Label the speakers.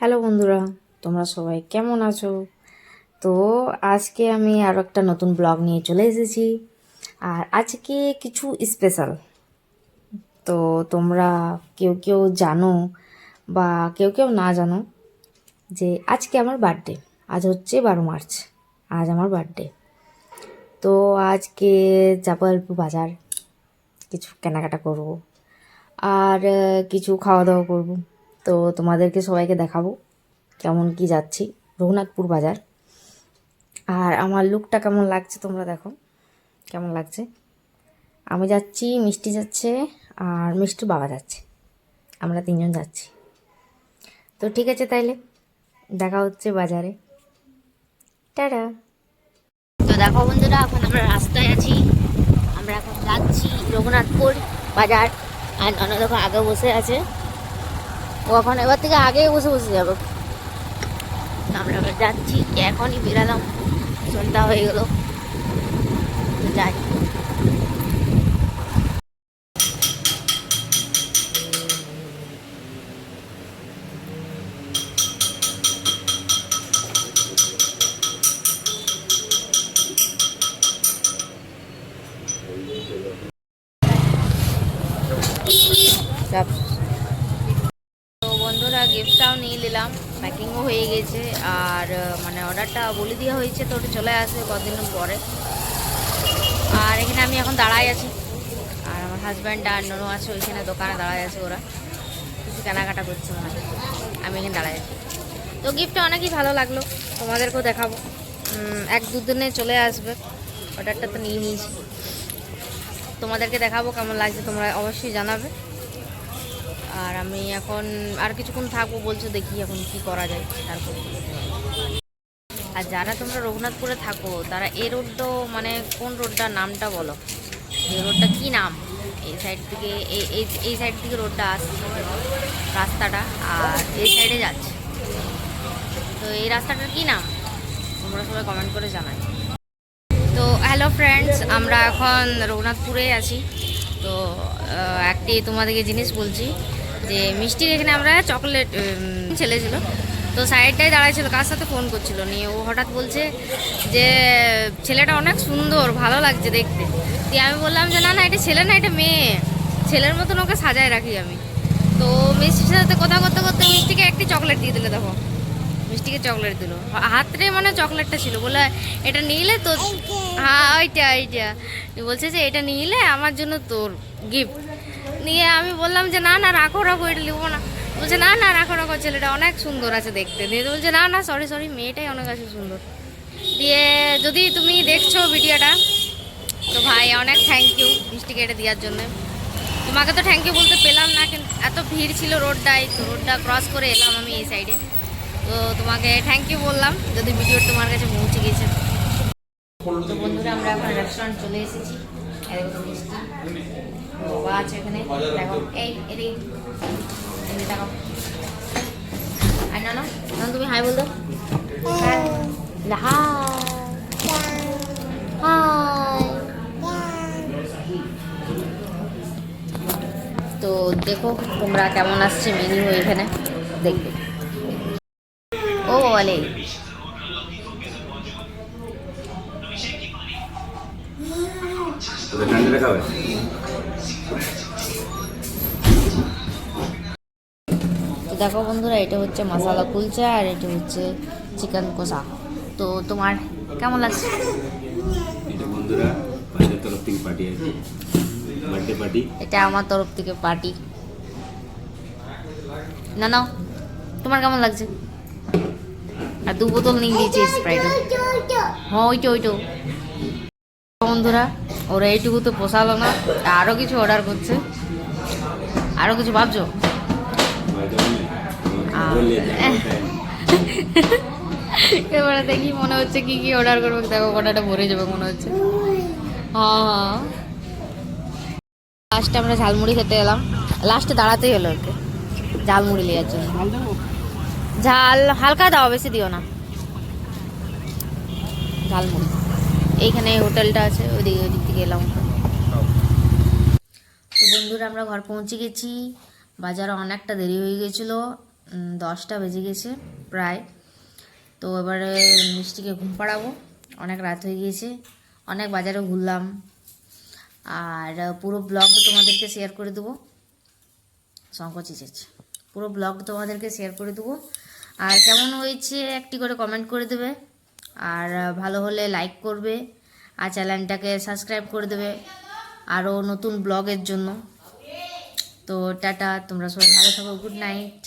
Speaker 1: Hello বন্ধুরা, তোমরা সবাই কেমন আছো? তো আজকে আমি আরও একটা নতুন ব্লগ নিয়ে চলে এসেছি। আর আজকে কিছু স্পেশাল। তো তোমরা কেউ কেউ জানো বা কেউ কেউ না জানো যে আজকে আমার বার্থডে। আজ হচ্ছে 12 মার্চ, আজ আমার বার্থডে। তো আজকে যাবো অল্প বাজার, কিছু কেনাকাটা করব আর কিছু খাওয়া দাওয়া করব। তো তোমাদেরকে সবাইকে দেখাবো কেমন কি যাচ্ছি রঘুনাথপুর বাজার। আর আমার লুকটা কেমন লাগছে তোমরা দেখো কেমন লাগছে। আমি যাচ্ছি, মিষ্টি যাচ্ছে আর মিষ্টির বাবা যাচ্ছে, আমরা তিনজন যাচ্ছি। তো ঠিক আছে, তাইলে দেখা হচ্ছে বাজারে। টাটা। তো দেখো বন্ধুরা, এখন আমরা রাস্তায় আছি, আমরা এখন যাচ্ছি রঘুনাথপুর বাজার। আর ননদ দেখো আগে বসে আছে, ও এখন এবার থেকে আগে বসে বসে যাবো। আমরা এবার যাচ্ছি, এখনই বেরালাম, সন্ধ্যা হয়ে গেল। যাই। তো বন্ধুরা, গিফটটাও নিয়ে নিলাম, প্যাকিংও হয়ে গেছে। আর মানে অর্ডারটা বলে দেওয়া হয়েছে, তো ওটা চলে আসবে কদিন পরে। আর এখানে আমি এখন দাঁড়াই আছি, আর আমার হাজব্যান্ড আর ননু আছে ওইখানে দোকানে দাঁড়ায় আছে, ওরা কিছু কেনাকাটা করছে মনে হয়। আমি এখানে দাঁড়াই আছি। তো গিফটটা অনেকই ভালো লাগলো, তোমাদেরকেও দেখাবো। 1-2 দিনে চলে আসবে, অর্ডারটা তো নিয়ে নিয়েছি। তোমাদেরকে দেখাবো কেমন লাগছে, তোমরা অবশ্যই জানাবে। আর আমি এখন আর কিছুক্ষণ থাকবো বলছো, দেখি এখন কি করা যায় তারপর। আর যারা তোমরা রঘুনাথপুরে থাকো তারা এই রোডটা, মানে কোন রোডটার নামটা বলো, এই রোডটা কি নাম? এই সাইড থেকে এই সাইড থেকে রোডটা আসছে রাস্তাটা, আর এই সাইডে যাচ্ছে। তো এই রাস্তাটার কি নাম তোমরা সবাই কমেন্ট করে জানাই। তো হ্যালো ফ্রেন্ডস, আমরা এখন রঘুনাথপুরে আছি। তো একটি তোমাদেরকে জিনিস বলছি যে মিষ্টির এখানে আমরা চকলেট ছেলে ছিল, তো সাইডটাই দাঁড়াইছিল, কার সাথে ফোন করছিল নিয়ে ও হঠাৎ বলছে যে ছেলেটা অনেক সুন্দর, ভালো লাগছে দেখতে। দিয়ে আমি বললাম যে না না, এটা ছেলে না, এটা মেয়ে, ছেলের মতন ওকে সাজায় রাখি আমি। তো মিষ্টির সাথে কথা করতে করতে মিষ্টিকে একটি চকলেট দিয়ে দিলে, দেখো মিষ্টিকে চকলেট দিল হাতরে, মানে চকলেটটা ছিল, বলে এটা নিলে তো, হ্যাঁ ওইটা বলছে যে এটা নিলে আমার জন্য তোর গিফট। নিয়ে আমি বললাম যে না না, রাখো রাখো, এটা নেবো না। বলছে না না, রাখো রাখো, ছেলেটা অনেক সুন্দর আছে দেখতে। দিয়ে বলছে না না, সরি মেয়েটাই অনেক আছে সুন্দর। দিয়ে যদি তুমি দেখছো ভিডিওটা, তো ভাই অনেক থ্যাংক ইউ মিষ্টিকে এটা দেওয়ার জন্য। তোমাকে তো থ্যাংক ইউ বলতে পেলাম না, কিন্তু এত ভিড় ছিল রোডটায়, তো রোডটা ক্রস করে এলাম আমি এই সাইডে। তো তোমাকে থ্যাংক ইউ বললাম যদি ভিডিও তোমার কাছে পৌঁছে গেছে। তো বন্ধুরা, আমরা এখন রেস্টুরেন্ট চলে এসেছি। বাবা আছে এখানে, দেখো এই দেখো। আর না না, তুমি হাই বল দাও। হাই। তো দেখো তোমরা কেমন আসছে মেনু এখানে দেখবে। ও বলে তো দেখো বন্ধুরা, এটা হচ্ছে মশালা কুলচা আর এটা হচ্ছে চিকেন কষা। তো তোমার কেমন লাগছে?
Speaker 2: বন্ধুরা, আমাদের তরফ থেকে পার্টি আছে, বার্থডে পার্টি।
Speaker 1: এটা আমার তরফ থেকে পার্টি। না নাও, তোমার কেমন লাগছে? আর 2 বোতল নিয়ে দিয়েছি স্প্রাইট। হ্যাঁ ওইটো। বন্ধুরা, ওরা এইটুকু তো পোষালো না, আরও কিছু অর্ডার করছে। আরও কিছু ভাবছো? এবারে দেখি, মনে হচ্ছে কি কি অর্ডার করবে, দেখো কটাটা ভরে যাবে মনে হচ্ছে। হ্যাঁ, লাস্টে আমরা ঝালমুড়ি খেতে এলাম, লাস্টে দাঁড়াতেই হলো ওকে ঝালমুড়ি নেওয়ার জন্য। ঝাল হালকা দাও, বেশি দিও না। ঝালমুড়ি এইখানে হোটেলটা আছে, ওই দিক থেকে এলাম। তো বন্ধুরা, আমরা ঘর পৌঁছে গেছি। বাজারে অনেকটা দেরি হয়ে গেছিলো, 10টা বেজে গেছে প্রায়। তো এবারে মিষ্টিকে ঘুম পাড়াবো, অনেক রাত হয়ে গিয়েছে, অনেক বাজারে ঘুরলাম। আর পুরো ব্লগটা তোমাদেরকে শেয়ার করে দেবো, সংকোচিত পুরো ব্লগটা তোমাদেরকে শেয়ার করে দেবো। আর কেমন হয়েছে একটি করে কমেন্ট করে দেবে, আর ভালো হলে লাইক করবে, আর চ্যানেলটাকে সাবস্ক্রাইব করে দেবে আরও নতুন ব্লগের জন্য। তো টাটা, তোমরা সবাই ভালো থাকো, গুড নাইট।